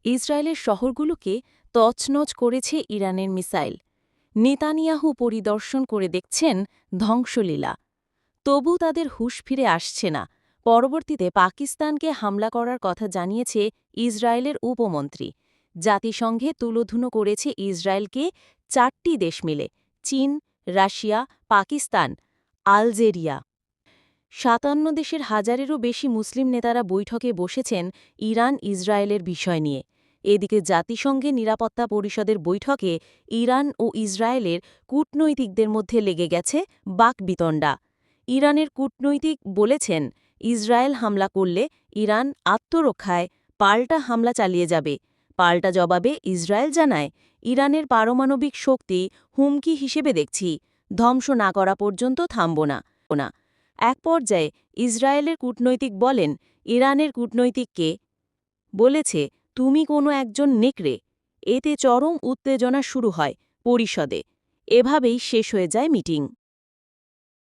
ইসরায়েলের শহরগুলোকে তছনছ করেছে ইরানের মিসাইল। নেতানিয়াহু পরিদর্শন করে দেখছেন ধ্বংসলীলা। তবু তাদের হুঁশ ফিরে আসছে না। পরবর্তীতে পাকিস্তানকে হামলা করার কথা জানিয়েছে ইসরায়েলের উপমন্ত্রী। জাতিসংঘে তুলোধুনো করেছে ইসরায়েলকে ৪টি দেশ মিলে: চীন, রাশিয়া, পাকিস্তান, আলজেরিয়া। ৫৭ দেশের হাজারেরও বেশি মুসলিম নেতারা বৈঠকে বসেছেন ইরান ইসরায়েলের বিষয় নিয়ে। এদিকে জাতিসংঘের নিরাপত্তা পরিষদের বৈঠকে ইরান ও ইসরায়েলের কূটনৈতিকদের মধ্যে লেগে গেছে বাকবিতণ্ডা। ইরানের কূটনৈতিক বলেছেন, ইসরায়েল হামলা করলে ইরান আত্মরক্ষায় পাল্টা হামলা চালিয়ে যাবে। পাল্টা জবাবে ইসরায়েল জানায়, ইরানের পারমাণবিক শক্তি হুমকি হিসেবে দেখছি, ধ্বংস না করা পর্যন্ত থামব না। এক পর্যায়ে ইসরায়েলের কূটনৈতিক বলেন, ইরানের কূটনৈতিককে বলেছে, তুমি কোনো একজন নেকড়ে। এতে চরম উত্তেজনা শুরু হয় পরিষদে। এভাবেই শেষ হয়ে যায় মিটিং।